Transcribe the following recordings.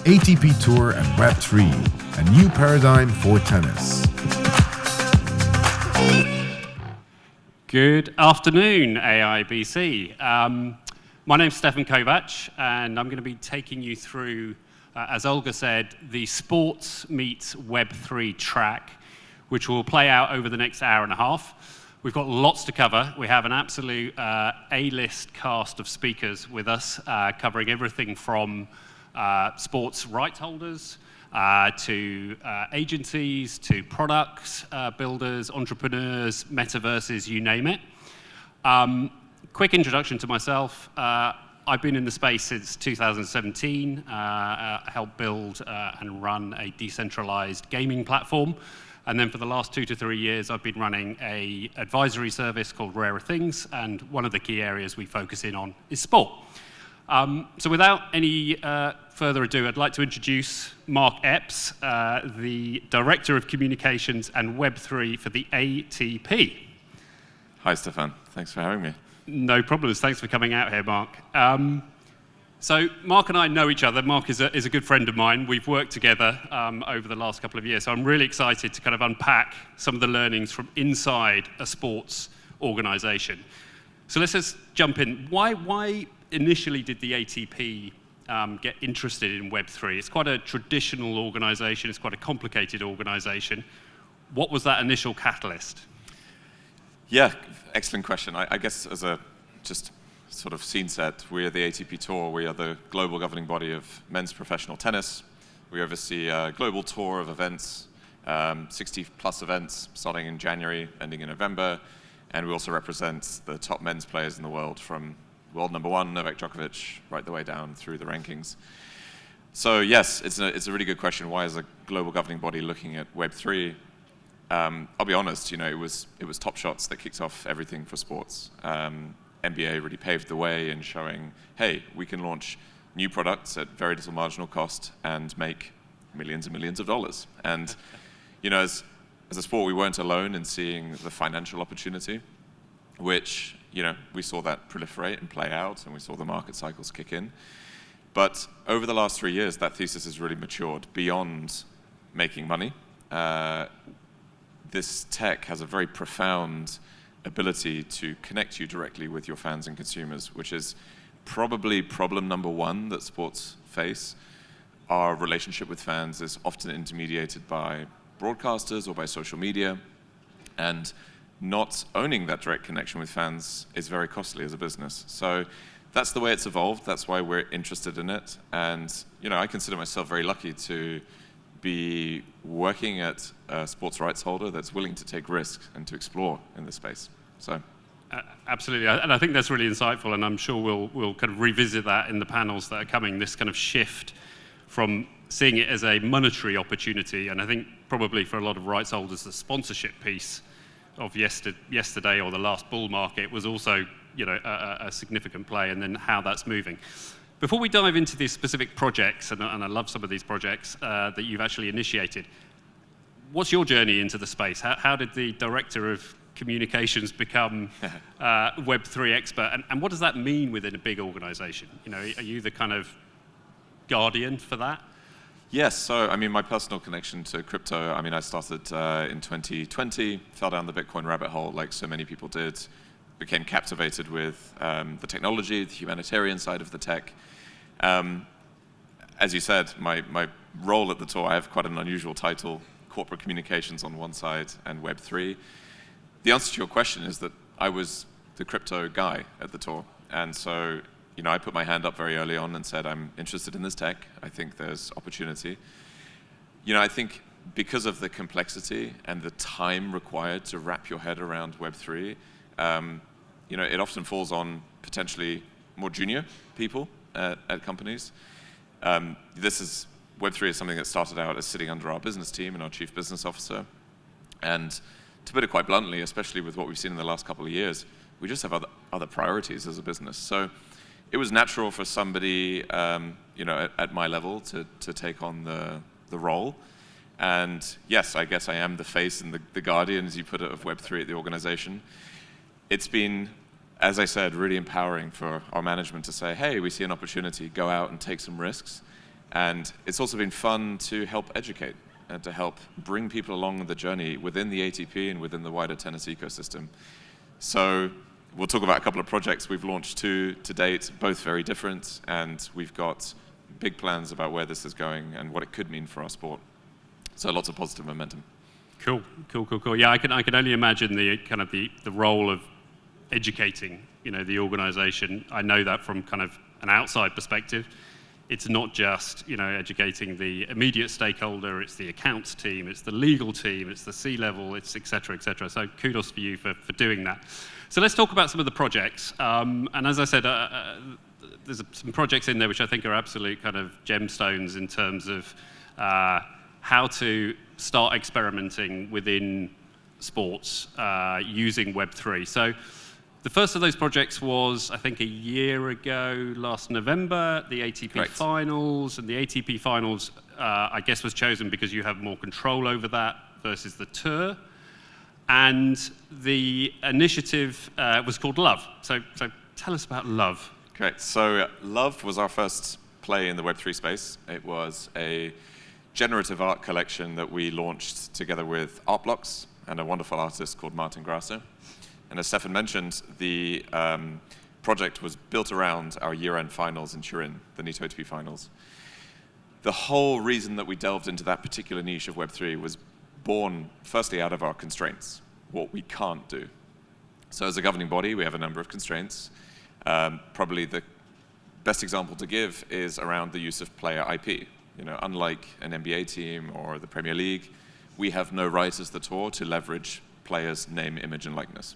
ATP Tour and Web3, a new paradigm for tennis. Good afternoon, AIBC. My name's Stefan Kovac, and I'm going to be taking you through, as Olga said, the Sports Meets Web3 track, which will play out over the next hour and a half. We've got lots to cover. We have an absolute A-list cast of speakers with us, covering everything from sports rights holders to agencies, to products, builders, entrepreneurs, metaverses, you name it. Quick introduction to myself. I've been in the space since 2017, helped build and run a decentralized gaming platform. And then for the last 2 to 3 years, I've been running an advisory service called Rarer Things, and one of the key areas we focus in on is sport. So without any further ado, I'd like to introduce Mark Epps, the Director of Communications and Web3 for the ATP. Hi, Stefan. Thanks for having me. No problems. Thanks for coming out here, Mark. So Mark and I know each other. Mark is a good friend of mine. We've worked together over the last couple of years. So I'm really excited to kind of unpack some of the learnings from inside a sports organization. So let's just jump in. Why initially did the ATP get interested in Web3? It's quite a traditional organization. It's quite a complicated organization. What was that initial catalyst? Yeah, excellent question. I guess as a just sort of scene set, we are the ATP Tour. We are the global governing body of men's professional tennis. We oversee a global tour of events, 60 plus events starting in January, ending in November. And we also represent the top men's players in the world, from world number one, Novak Djokovic, right the way down through the rankings. So yes, it's a really good question. Why is a global governing body looking at Web3? I'll be honest, it was Top Shots that kicked off everything for sports. NBA really paved the way in showing, hey, we can launch new products at very little marginal cost and make millions and millions of dollars. And as a sport, we weren't alone in seeing the financial opportunity, which we saw that proliferate and play out, and we saw the market cycles kick in. But over the last 3 years, that thesis has really matured beyond making money. This tech has a very profound ability to connect you directly with your fans and consumers, which is probably problem number one that sports face. Our relationship with fans is often intermediated by broadcasters or by social media, and not owning that direct connection with fans is very costly as a business. So that's the way it's evolved. That's why we're interested in it. And I consider myself very lucky to be working at a sports rights holder that's willing to take risks and to explore in this space. So absolutely, and I think that's really insightful, and I'm sure we'll kind of revisit that in the panels that are coming, this kind of shift from seeing it as a monetary opportunity. And I think probably for a lot of rights holders, the sponsorship piece of yesterday or the last bull market was also a significant play, and then how that's moving. Before we dive into these specific projects, and I love some of these projects that you've actually initiated, what's your journey into the space? How did the Director of Communications become Web3 expert, and what does that mean within a big organization? Are you the kind of guardian for that? Yes, so my personal connection to crypto, I started in 2020, fell down the Bitcoin rabbit hole like so many people did, became captivated with the technology, the humanitarian side of the tech. As you said, my role at the tour, I have quite an unusual title, corporate communications on one side and Web3. The answer to your question is that I was the crypto guy at the tour. And so, I put my hand up very early on and said, I'm interested in this tech. I think there's opportunity. I think because of the complexity and the time required to wrap your head around Web3, it often falls on potentially more junior people at companies. Web3 is something that started out as sitting under our business team and our chief business officer. And to put it quite bluntly, especially with what we've seen in the last couple of years, we just have other priorities as a business. So it was natural for somebody, at my level to take on the role. And yes, I guess I am the face and the guardian, as you put it, of Web3 at the organization. It's been, as I said, really empowering for our management to say, hey, we see an opportunity, go out and take some risks. And it's also been fun to help educate and to help bring people along the journey within the ATP and within the wider tennis ecosystem. So we'll talk about a couple of projects we've launched to date, both very different, and we've got big plans about where this is going and what it could mean for our sport. So lots of positive momentum. Cool. Yeah, I can only imagine the kind of the role of educating, the organization. I know that from kind of an outside perspective. It's not just, educating the immediate stakeholder, it's the accounts team, it's the legal team, it's the C-level, it's et cetera, et cetera. So kudos for you for doing that. So let's talk about some of the projects. And as I said, there's some projects in there which I think are absolute kind of gemstones in terms of how to start experimenting within sports using Web3. So the first of those projects was, I think, a year ago, last November, the ATP Correct. Finals. And the ATP Finals, I guess, was chosen because you have more control over that versus the Tour. And the initiative was called Love. So tell us about Love. Correct. So Love was our first play in the Web3 space. It was a generative art collection that we launched together with Art Blocks and a wonderful artist called Martin Grasso. And as Stefan mentioned, the project was built around our year-end finals in Turin, the NITO ATP finals. The whole reason that we delved into that particular niche of Web3 was born, firstly, out of our constraints, what we can't do. So as a governing body, we have a number of constraints. Probably the best example to give is around the use of player IP. Unlike an NBA team or the Premier League, we have no right as the tour to leverage players' name, image, and likeness.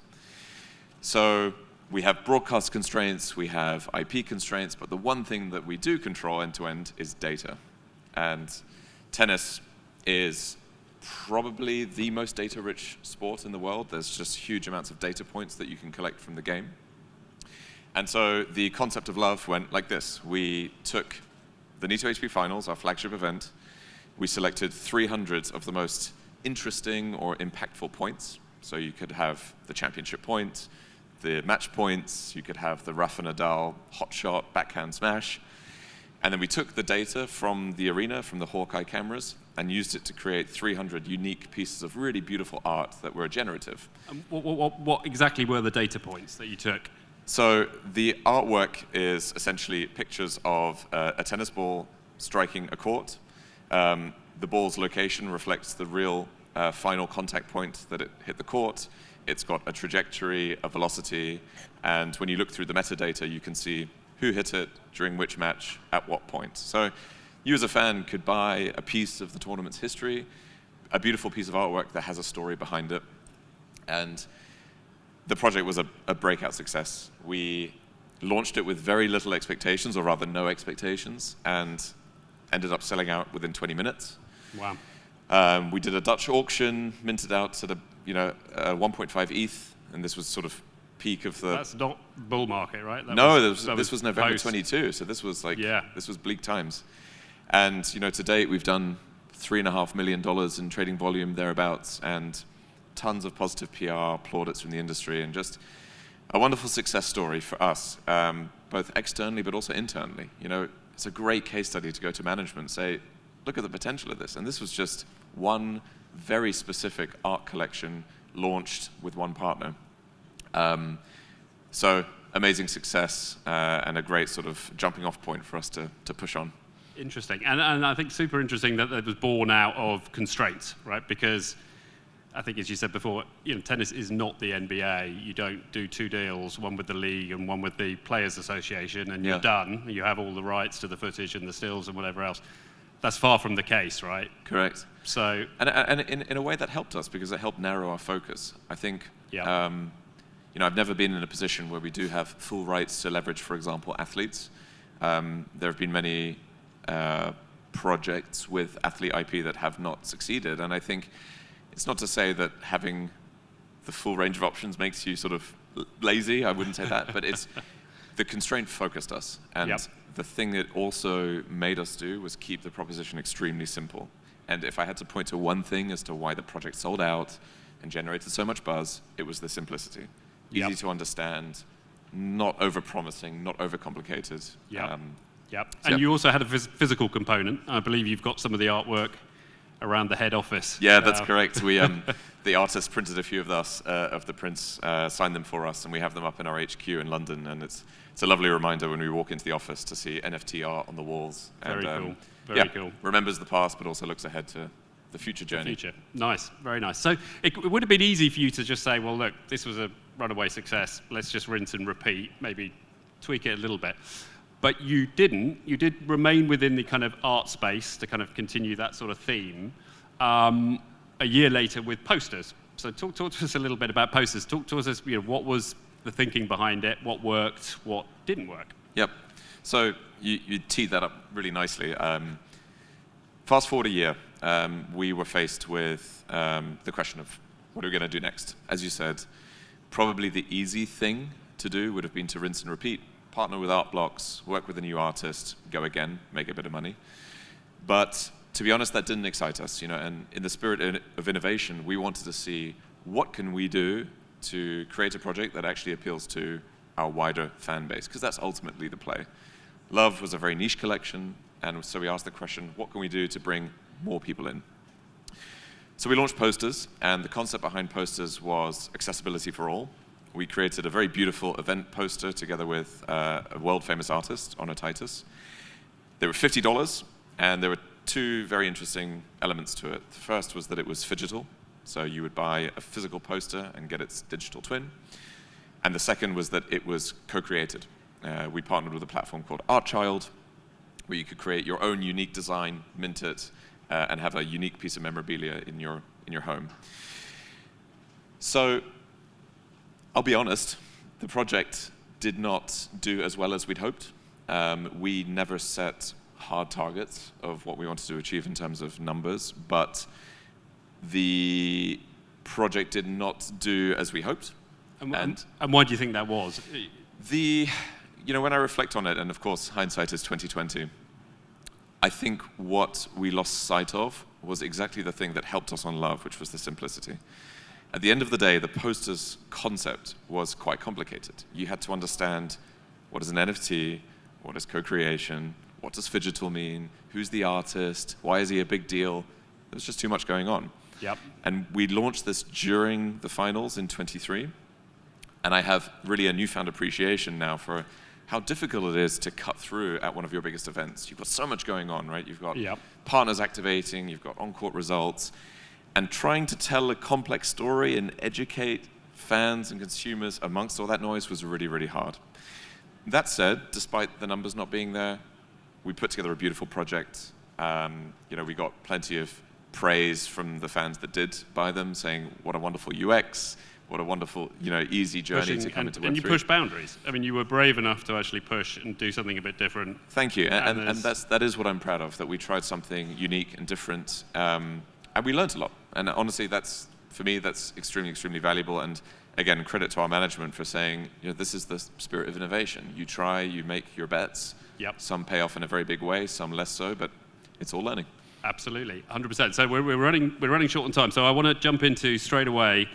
So we have broadcast constraints, we have IP constraints, but the one thing that we do control end-to-end is data. And tennis is probably the most data-rich sport in the world. There's just huge amounts of data points that you can collect from the game. And so the concept of Love went like this. We took the NITO ATP Finals, our flagship event. We selected 300 of the most interesting or impactful points. So you could have the championship point, the match points, you could have the Rafa Nadal hot shot, backhand smash. And then we took the data from the arena, from the Hawkeye cameras, and used it to create 300 unique pieces of really beautiful art that were generative. What exactly were the data points that you took? So the artwork is essentially pictures of a tennis ball striking a court. The ball's location reflects the real final contact point that it hit the court. It's got a trajectory, a velocity, and when you look through the metadata, you can see who hit it, during which match, at what point. So you as a fan could buy a piece of the tournament's history, a beautiful piece of artwork that has a story behind it. And the project was a breakout success. We launched it with very little expectations, or rather no expectations, and ended up selling out within 20 minutes. Wow. We did a Dutch auction, minted out at 1.5 ETH, and this was sort of peak of the... That's not bull market, right? This was November 22, so this was this was bleak times. And to date, we've done $3.5 million in trading volume thereabouts, and tons of positive PR, plaudits from the industry, and just a wonderful success story for us, both externally but also internally. It's a great case study to go to management and say, look at the potential of this. And this was just one very specific art collection launched with one partner. So amazing success and a great sort of jumping off point for us to push on. Interesting. And I think super interesting that it was born out of constraints, right? Because I think, as you said before, tennis is not the NBA. You don't do two deals, one with the league and one with the Players Association, and you're done. You have all the rights to the footage and the stills and whatever else. That's far from the case, right? Correct. So, and in a way that helped us because it helped narrow our focus. I think, I've never been in a position where we do have full rights to leverage, for example, athletes. There have been many projects with athlete IP that have not succeeded, and I think it's not to say that having the full range of options makes you sort of lazy. I wouldn't say that, but it's the constraint focused us, and the thing that also made us do was keep the proposition extremely simple. And if I had to point to one thing as to why the project sold out and generated so much buzz, it was the simplicity. Easy to understand, not over-promising, not over-complicated. Yep. And you also had a physical component. I believe you've got some of the artwork around the head office. Yeah, that's correct. We the artist printed a few of the prints, signed them for us, and we have them up in our HQ in London. And it's a lovely reminder when we walk into the office to see NFT art on the walls. Very and, cool. Very cool. Remembers the past, but also looks ahead to the future journey. Nice. Very nice. So it would have been easy for you to just say, well, look, this was a runaway success. Let's just rinse and repeat. Maybe tweak it a little bit. But you didn't. You did remain within the kind of art space to kind of continue that sort of theme a year later with posters. So talk to us a little bit about posters. Talk to us, what was the thinking behind it, what worked, what didn't work? Yep. So you teed that up really nicely. Fast forward a year, we were faced with the question of what are we going to do next? As you said, probably the easy thing to do would have been to rinse and repeat. Partner with art blocks, work with a new artist, go again, make a bit of money. But to be honest, that didn't excite us, and in the spirit of innovation, we wanted to see what can we do to create a project that actually appeals to our wider fan base, because that's ultimately the play. Love was a very niche collection, and so we asked the question, what can we do to bring more people in? So we launched posters, and the concept behind posters was accessibility for all. We created a very beautiful event poster together with a world-famous artist, Honor Titus. They were $50, and there were two very interesting elements to it. The first was that it was phygital, so you would buy a physical poster and get its digital twin. And the second was that it was co-created. We partnered with a platform called Artchild, where you could create your own unique design, mint it, and have a unique piece of memorabilia in your home. So I'll be honest, the project did not do as well as we'd hoped. We never set hard targets of what we wanted to achieve in terms of numbers, but the project did not do as we hoped. And why do you think that was? When I reflect on it, and of course hindsight is 2020, I think what we lost sight of was exactly the thing that helped us on Love, which was the simplicity. At the end of the day, the poster's concept was quite complicated. You had to understand what is an NFT, what is co-creation, what does phygital mean, who's the artist, why is he a big deal? There's just too much going on. Yep. And we launched this during the finals in 23, and I have really a newfound appreciation now for how difficult it is to cut through at one of your biggest events. You've got so much going on, right? You've got partners activating, you've got on-court results, and trying to tell a complex story and educate fans and consumers amongst all that noise was really, really hard. That said, despite the numbers not being there, we put together a beautiful project. We got plenty of praise from the fans that did buy them, saying what a wonderful UX, what a wonderful, easy journey to come into Web3. And you pushed boundaries. I mean, you were brave enough to actually push and do something a bit different. Thank you, and that is what I'm proud of, that we tried something unique and different. And we learned a lot. And honestly, for me, that's extremely, extremely valuable. And again, credit to our management for saying, this is the spirit of innovation. You try, you make your bets. Yep. Some pay off in a very big way, some less so, but it's all learning. Absolutely, 100%. So we're running short on time. So I want to jump into straight away,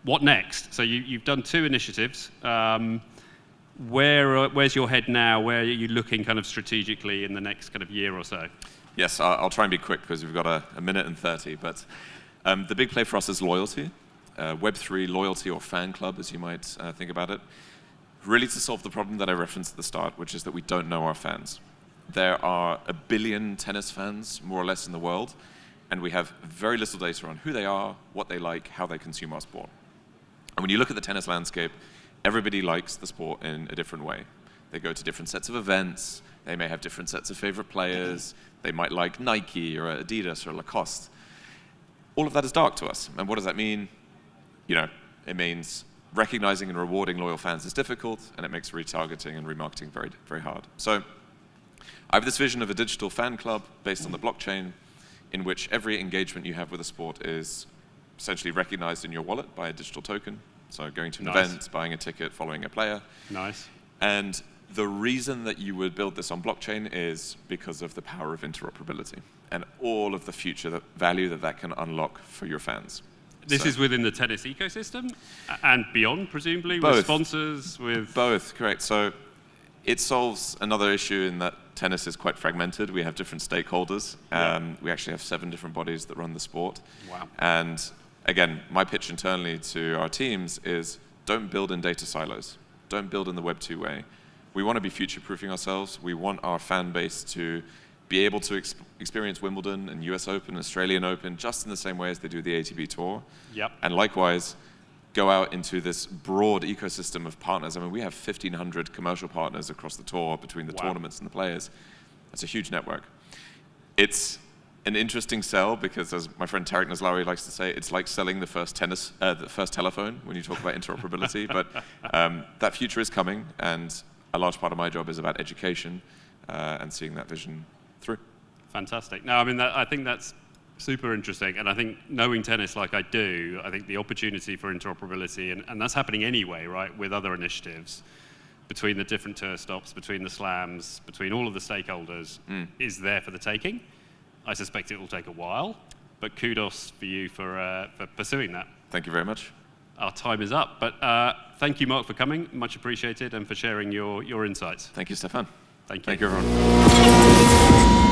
what next? So you've done two initiatives. Where's your head now? Where are you looking kind of strategically in the next kind of year or so? Yes, I'll try and be quick because we've got a minute and 30. But the big play for us is loyalty, Web3 loyalty or fan club, as you might think about it. Really to solve the problem that I referenced at the start, which is that we don't know our fans. There are 1 billion tennis fans, more or less, in the world, and we have very little data on who they are, what they like, how they consume our sport. And when you look at the tennis landscape, everybody likes the sport in a different way. They go to different sets of events. They may have different sets of favorite players. They might like Nike or Adidas or Lacoste. All of that is dark to us. And what does that mean? It means recognizing and rewarding loyal fans is difficult, and it makes retargeting and remarketing very, very hard. So I have this vision of a digital fan club based on the blockchain in which every engagement you have with a sport is essentially recognized in your wallet by a digital token. So going to an event, buying a ticket, following a player. Nice. And the reason that you would build this on blockchain is because of the power of interoperability and all of the future value that can unlock for your fans. This is within the tennis ecosystem and beyond, presumably, both. with sponsors, with... Both, correct. So it solves another issue in that tennis is quite fragmented. We have different stakeholders. We actually have 7 different bodies that run the sport. Wow. And again, my pitch internally to our teams is don't build in data silos. Don't build in the Web2 way. We want to be future-proofing ourselves. We want our fan base to be able to experience Wimbledon and US Open, Australian Open, just in the same way as they do the ATP Tour. Yep. And likewise, go out into this broad ecosystem of partners. I mean, we have 1,500 commercial partners across the tour between the tournaments and the players. That's a huge network. It's an interesting sell because, as my friend Tarek Naslawi likes to say, it's like selling the first telephone when you talk about interoperability. But that future is coming, and a large part of my job is about education and seeing that vision through. Fantastic. No, I mean, I think that's super interesting, and I think knowing tennis like I do, I think the opportunity for interoperability, and that's happening anyway, right, with other initiatives, between the different tour stops, between the slams, between all of the stakeholders, is there for the taking. I suspect it will take a while, but kudos for you for pursuing that. Thank you very much. Our time is up, but thank you, Mark, for coming. Much appreciated, and for sharing your insights. Thank you, Stefan. Thank you. Thank you, everyone.